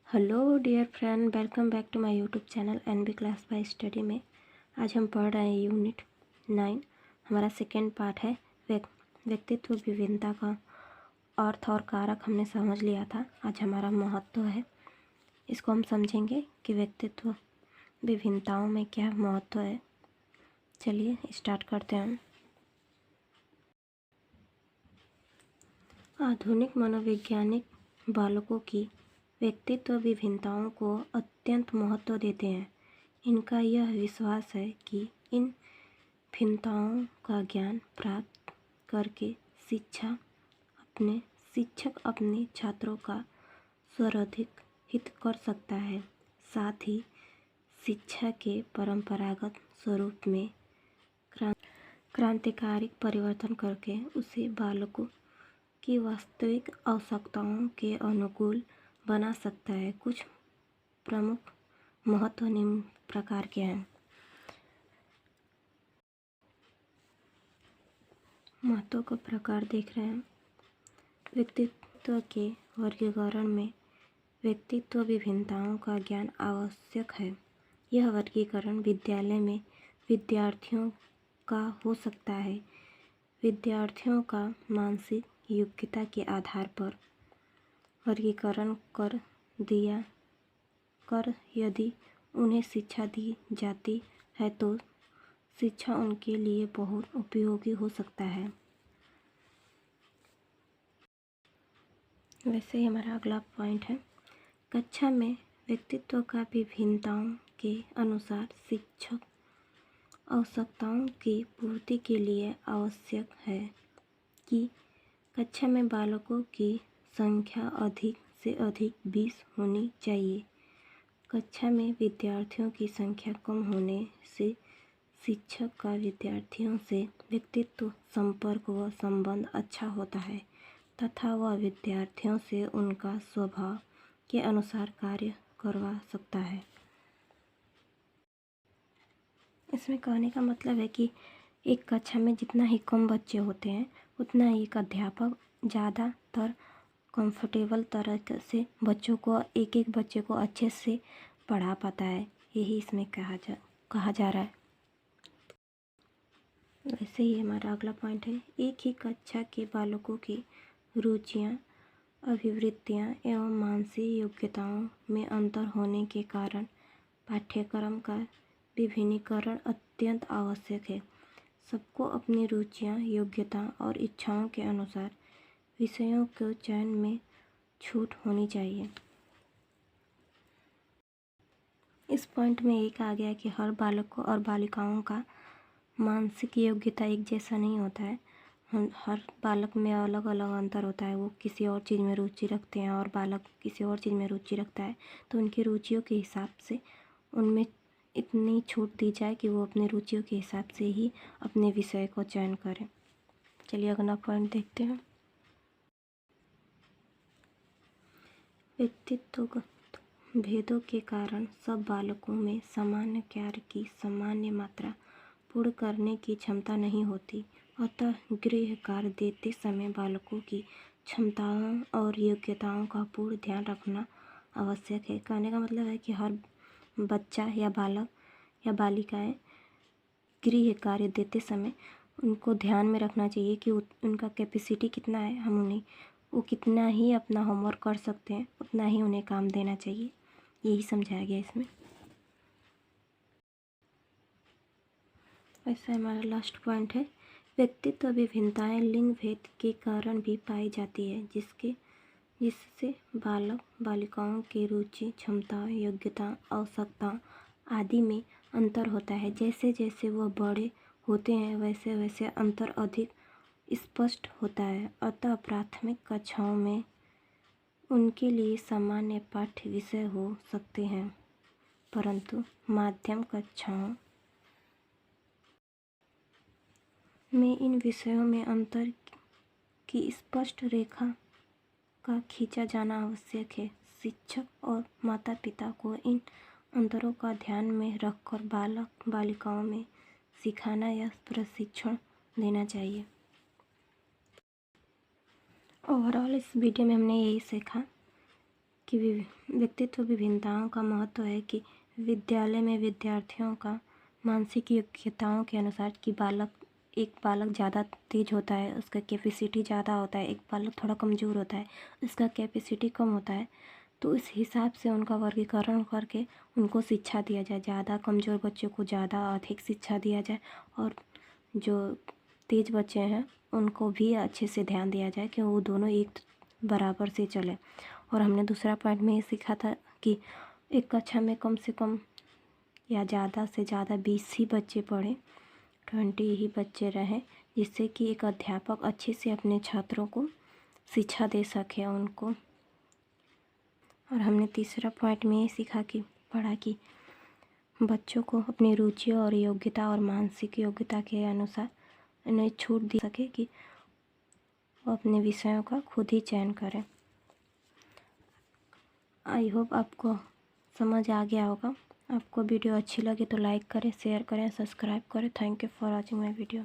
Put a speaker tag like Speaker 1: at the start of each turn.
Speaker 1: Hello dear friend, welcome back to my YouTube channel NB class by study में। आज हम पढ़ रहे हैं यूनिट 9। हमारा सेकेंड पार्ट है व्यक्तित्व विभिन्नता का अर्थ और कारक हमने समझ लिया था। आज हमारा महत्व है, इसको हम समझेंगे कि व्यक्तित्व विभिन्नताओं में क्या महत्व है। चलिए स्टार्ट करते हैं। आधुनिक मनोवैज्ञानिक बालकों की व्यक्तित्व विभिन्नताओं को अत्यंत महत्व देते हैं। इनका यह विश्वास है कि इन भिन्नताओं का ज्ञान प्राप्त करके शिक्षक अपने छात्रों का सर्वाधिक हित कर सकता है। साथ ही शिक्षा के परंपरागत स्वरूप में क्रांतिकारी परिवर्तन करके उसे बालकों की वास्तविक आवश्यकताओं के अनुकूल बना सकता है। कुछ प्रमुख महत्व निम्न प्रकार के हैं। महत्व का प्रकार देख रहे हैं। व्यक्तित्व के वर्गीकरण में व्यक्तित्व विभिन्नताओं का ज्ञान आवश्यक है। यह वर्गीकरण विद्यालय में विद्यार्थियों का हो सकता है। विद्यार्थियों का मानसिक योग्यता के आधार पर वर्गीकरण कर यदि उन्हें शिक्षा दी जाती है तो शिक्षा उनके लिए बहुत उपयोगी हो सकता है। वैसे ही हमारा अगला पॉइंट है, कक्षा में व्यक्तित्व का विभिन्नताओं के अनुसार शिक्षक आवश्यकताओं की पूर्ति के लिए आवश्यक है कि कक्षा में बालकों की संख्या अधिक से अधिक 20 होनी चाहिए। कक्षा में विद्यार्थियों की संख्या कम होने से शिक्षक का विद्यार्थियों से व्यक्तित्व संपर्क व संबंध अच्छा होता है तथा वह विद्यार्थियों से उनका स्वभाव के अनुसार कार्य करवा सकता है। इसमें कहने का मतलब है कि एक कक्षा में जितना ही कम बच्चे होते हैं उतना ही एक अध्यापक ज़्यादातर कंफर्टेबल तरह से बच्चों को एक बच्चे को अच्छे से पढ़ा पाता है। यही इसमें कहा जा रहा है। वैसे ही हमारा अगला पॉइंट है, एक ही कक्षा के बालकों की रुचियाँ, अभिवृत्तियाँ एवं मानसिक योग्यताओं में अंतर होने के कारण पाठ्यक्रम का विभिन्नीकरण अत्यंत आवश्यक है। सबको अपनी रुचियाँ, योग्यता और इच्छाओं के अनुसार विषयों के चयन में छूट होनी चाहिए। इस पॉइंट में एक आ गया कि हर बालक और बालिकाओं का मानसिक योग्यता एक जैसा नहीं होता है। हर बालक में अलग अलग अंतर होता है। वो किसी और चीज़ में रुचि रखते हैं और बालक किसी और चीज़ में रुचि रखता है, तो उनकी रुचियों के हिसाब से उनमें इतनी छूट दी जाए कि वो अपने रुचियों के हिसाब से ही अपने विषय को चयन करें। चलिए अगला पॉइंट देखते हैं। व्यक्तित्वगत भेदों के कारण सब बालकों में सामान्य कार्य की सामान्य मात्रा पूर्ण करने की क्षमता नहीं होती। अतः गृह कार्य देते समय बालकों की क्षमताओं और योग्यताओं का पूर्ण ध्यान रखना आवश्यक है। कहने का मतलब है कि हर बच्चा या बालक या बालिकाएं गृह कार्य देते समय उनको ध्यान में रखना चाहिए कि उनका कैपेसिटी कितना है। हम उन्हें वो कितना ही अपना होमवर्क कर सकते हैं उतना ही उन्हें काम देना चाहिए। यही समझाया गया इसमें। ऐसा हमारा लास्ट पॉइंट है, व्यक्तित्व विभिन्नताएं लिंग भेद के कारण भी पाई जाती है, जिससे बालक बालिकाओं की रुचि, क्षमता, योग्यता, आवश्यकता आदि में अंतर होता है। जैसे जैसे वह बड़े होते हैं वैसे वैसे अंतर अधिक स्पष्ट होता है। अतः प्राथमिक कक्षाओं में उनके लिए सामान्य पाठ्य विषय हो सकते हैं, परंतु माध्यम कक्षाओं में इन विषयों में अंतर की स्पष्ट रेखा का खींचा जाना आवश्यक है। शिक्षक और माता पिता को इन अंतरों का ध्यान में रखकर बालक बालिकाओं में सिखाना या प्रशिक्षण देना चाहिए। ओवरऑल इस वीडियो में हमने यही सीखा कि व्यक्तित्व विभिन्नताओं का महत्व है कि विद्यालय में विद्यार्थियों का मानसिक योग्यताओं के अनुसार कि एक बालक ज़्यादा तेज होता है, उसका कैपेसिटी ज़्यादा होता है, एक बालक थोड़ा कमज़ोर होता है, उसका कैपेसिटी कम होता है, तो इस हिसाब से उनका वर्गीकरण करके उनको शिक्षा दिया जाए। ज़्यादा कमज़ोर बच्चों को ज़्यादा अधिक शिक्षा दिया जाए और जो तेज बच्चे हैं उनको भी अच्छे से ध्यान दिया जाए कि वो दोनों एक बराबर से चले। और हमने दूसरा पॉइंट में ये सीखा था कि एक कक्षा में कम से कम या ज़्यादा से ज़्यादा 20 ही बच्चे पढ़ें, 20 ही बच्चे रहें, जिससे कि एक अध्यापक अच्छे से अपने छात्रों को शिक्षा दे सके उनको। और हमने तीसरा पॉइंट में ये सीखा कि बच्चों को अपनी रुचि और योग्यता और मानसिक योग्यता के अनुसार उन्हें छूट दी सके कि वो अपने विषयों का खुद ही चयन करें। आई होप आपको समझ आ गया होगा। आपको वीडियो अच्छी लगे तो लाइक करें, शेयर करें, सब्सक्राइब करें। Thank you for watching my video.